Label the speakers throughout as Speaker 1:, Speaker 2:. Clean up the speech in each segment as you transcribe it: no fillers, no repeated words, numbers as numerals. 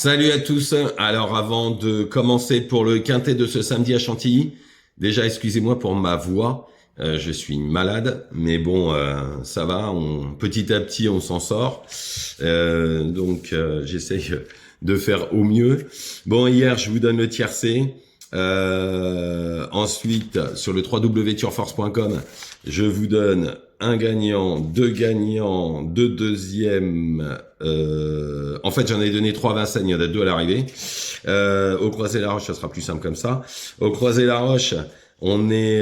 Speaker 1: Salut à tous. Alors avant de commencer pour le quintet de ce samedi à Chantilly, déjà excusez-moi pour ma voix, je suis malade, mais bon ça va, petit à petit on s'en sort. Donc j'essaye de faire au mieux. Bon, hier je vous donne le tiercé. Ensuite sur le www.turforce.com je vous donne un gagnant, deux deuxièmes. En fait, j'en ai donné 3 à Vincennes, il y en a 2 à l'arrivée. Au Croisé-la-Roche, ça sera plus simple comme ça. Au Croisé-la-Roche, on est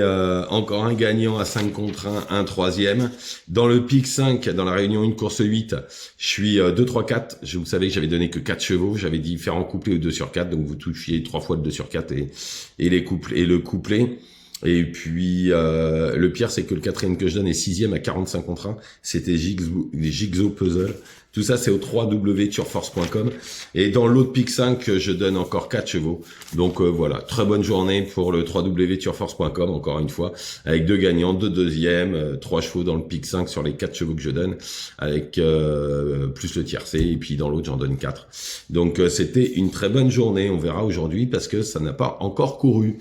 Speaker 1: encore un gagnant à 5 contre 1 troisième. Dans le pic 5, dans la réunion 1 course 8, je suis 2, 3, 4. Vous savez que j'avais donné que 4 chevaux. J'avais dit faire en couplet ou 2 sur 4. Donc vous touchiez 3 fois le 2 sur 4 et le couplet. Et puis le pire c'est que le quatrième que je donne est 6e à 45 contre 1. C'était les Jigsaw Puzzle. Tout ça c'est au www.turforce.com. Et dans l'autre pic 5 je donne encore 4 chevaux. Donc voilà, très bonne journée pour le www.turforce.com encore une fois, avec 2 gagnants, 2 deuxièmes, 3 chevaux dans le pic 5 sur les 4 chevaux que je donne, avec plus le tiercé, et puis dans l'autre j'en donne 4. Donc c'était une très bonne journée, on verra aujourd'hui parce que ça n'a pas encore couru.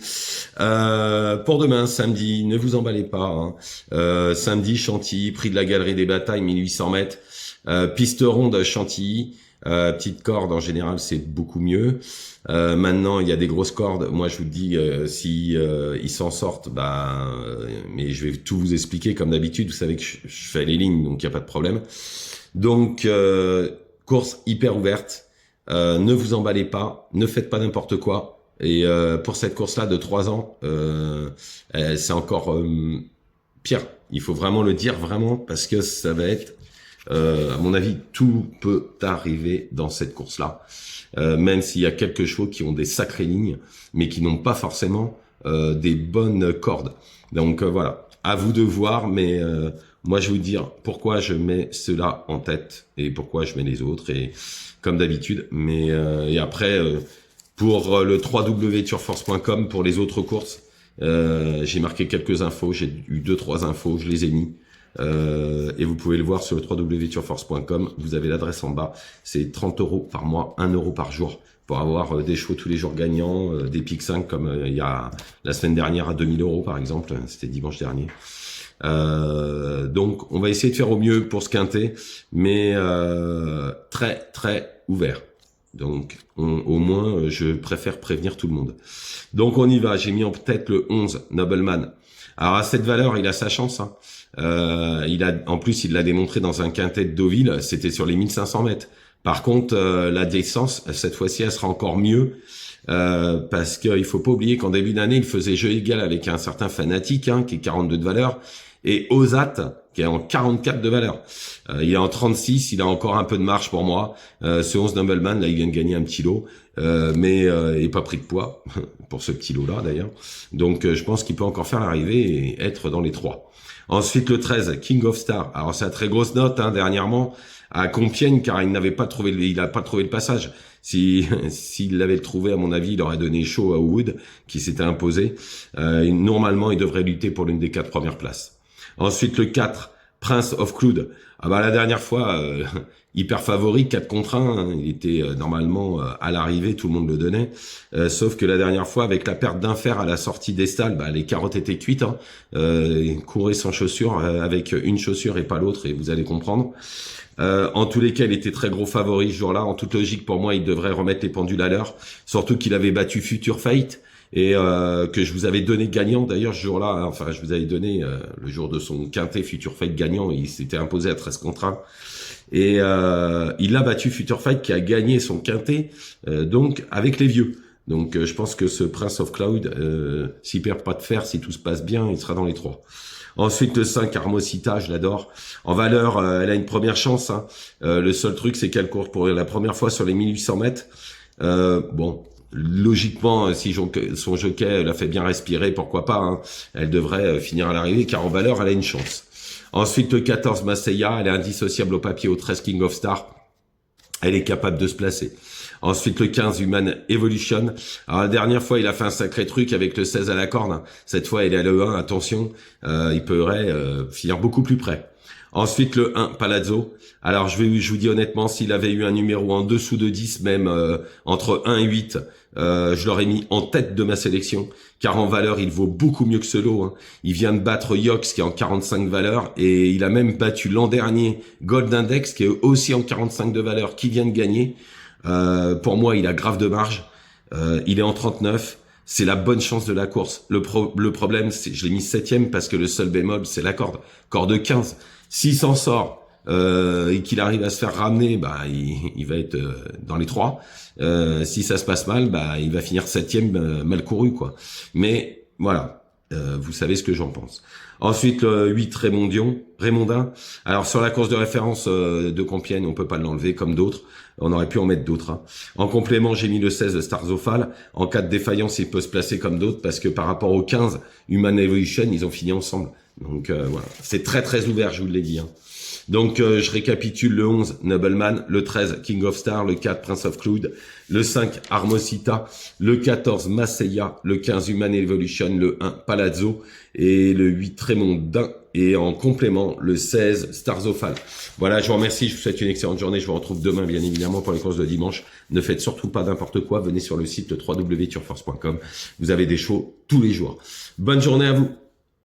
Speaker 1: Pour demain, samedi, ne vous emballez pas. Samedi, Chantilly, prix de la Galerie des Batailles, 1800 mètres. Piste ronde, Chantilly. Petite corde, en général, c'est beaucoup mieux. Maintenant, il y a des grosses cordes. Moi, je vous dis, si ils s'en sortent, mais je vais tout vous expliquer comme d'habitude. Vous savez que je fais les lignes, donc il n'y a pas de problème. Donc, course hyper ouverte. Ne vous emballez pas. Ne faites pas n'importe quoi. Et pour cette course-là de 3 ans, c'est encore pire. Il faut vraiment le dire, vraiment, parce que ça va être, à mon avis, tout peut arriver dans cette course-là. Même s'il y a quelques chevaux qui ont des sacrées lignes, mais qui n'ont pas forcément des bonnes cordes. Donc voilà, à vous de voir, mais moi je vais vous dire pourquoi je mets cela en tête et pourquoi je mets les autres, et comme d'habitude. Mais et après... pour le www.turforce.com, pour les autres courses, j'ai marqué quelques infos, j'ai eu 2-3 infos, je les ai mis. Et vous pouvez le voir sur le www.turforce.com, vous avez l'adresse en bas. C'est 30 € par mois, 1 € par jour, pour avoir des chevaux tous les jours gagnants, des pics 5 comme il y a la semaine dernière à 2000 € par exemple, c'était dimanche dernier. Donc on va essayer de faire au mieux pour ce quintet, mais très très ouvert. Donc, au moins, je préfère prévenir tout le monde. Donc, on y va. J'ai mis en tête le 11, Nobleman. Alors, à cette valeur, il a sa chance. En plus, il l'a démontré dans un quintet de Deauville. C'était sur les 1500 mètres. Par contre, la distance, cette fois-ci, elle sera encore mieux. Parce qu'il faut pas oublier qu'en début d'année, il faisait jeu égal avec un certain Fanatique, qui est 42 de valeur, et Ozat, qui est en 44 de valeur. Il est en 36, il a encore un peu de marge pour moi. Ce 11 Nobleman, là, il vient de gagner un petit lot, mais il n'est pas pris de poids, pour ce petit lot-là d'ailleurs. Donc je pense qu'il peut encore faire l'arrivée et être dans les 3. Ensuite le 13, King of Star. Alors c'est une très grosse note dernièrement à Compiègne, car il n'a pas trouvé le passage. S'il l'avait trouvé, à mon avis, il aurait donné chaud à Wood, qui s'était imposé. Normalement, il devrait lutter pour l'une des 4 premières places. Ensuite, le 4, Prince of Cloud. La dernière fois, hyper favori, 4 contre 1. Il était normalement à l'arrivée, tout le monde le donnait. Sauf que la dernière fois, avec la perte d'un fer à la sortie des stalles, les carottes étaient cuites. Il courait sans chaussures, avec une chaussure et pas l'autre, et vous allez comprendre. En tous les cas, il était très gros favori ce jour-là. En toute logique, pour moi, il devrait remettre les pendules à l'heure. Surtout qu'il avait battu Future Fate, et que je vous avais donné gagnant d'ailleurs ce jour-là, je vous avais donné le jour de son quintet Future Fight gagnant, il s'était imposé à 13 contre 1, et il a battu Future Fight qui a gagné son quintet, donc avec les vieux. Donc je pense que ce Prince of Cloud, s'il perd pas de fer, si tout se passe bien, il sera dans les 3. Ensuite le 5, Armosita, je l'adore. En valeur, elle a une première chance. Le seul truc, c'est qu'elle court pour la première fois sur les 1800 mètres. Logiquement, si son jockey l'a fait bien respirer, pourquoi pas, elle devrait finir à l'arrivée, car en valeur, elle a une chance. Ensuite, le 14, Masseya, elle est indissociable au papier, au 13, King of Star. Elle est capable de se placer. Ensuite, le 15, Human Evolution. Alors, la dernière fois, il a fait un sacré truc avec le 16 à la corne. Cette fois, il est à le 1, attention, il pourrait finir beaucoup plus près. Ensuite, le 1, Palazzo. Alors, je vous dis honnêtement, s'il avait eu un numéro en dessous de 10, même entre 1 et 8, je l'aurais mis en tête de ma sélection, car en valeur, il vaut beaucoup mieux que ce lot. Hein. Il vient de battre Yox, qui est en 45 valeurs, et il a même battu l'an dernier Gold Index, qui est aussi en 45 de valeur, qui vient de gagner. Pour moi, il a grave de marge. Il est en 39. C'est la bonne chance de la course. Le problème, c'est je l'ai mis 7e parce que le seul bémol, c'est la corde. Corde 15. S'il s'en sort et qu'il arrive à se faire ramener, bah il va être dans les 3. Si ça se passe mal, bah il va finir 7e mal couru, quoi. Mais voilà, vous savez ce que j'en pense. Ensuite, le 8, Raymondin. Alors, sur la course de référence de Compiègne, on peut pas l'enlever comme d'autres. On aurait pu en mettre d'autres. Hein. En complément, j'ai mis le 16, Starzofal. En cas de défaillance, il peut se placer comme d'autres parce que par rapport au 15, Human Evolution, ils ont fini ensemble. Donc, voilà. C'est très, très ouvert, je vous l'ai dit. Hein. Donc, je récapitule le 11, Nobleman, le 13, King of Star, le 4, Prince of Cloud, le 5, Armosita, le 14, Maseya, le 15, Human Evolution, le 1, Palazzo, et le 8, Raymondin, et en complément, le 16, Starzofal. Voilà, je vous remercie, je vous souhaite une excellente journée, je vous retrouve demain, bien évidemment, pour les courses de dimanche. Ne faites surtout pas n'importe quoi, venez sur le site www.turforce.com, vous avez des shows tous les jours. Bonne journée à vous.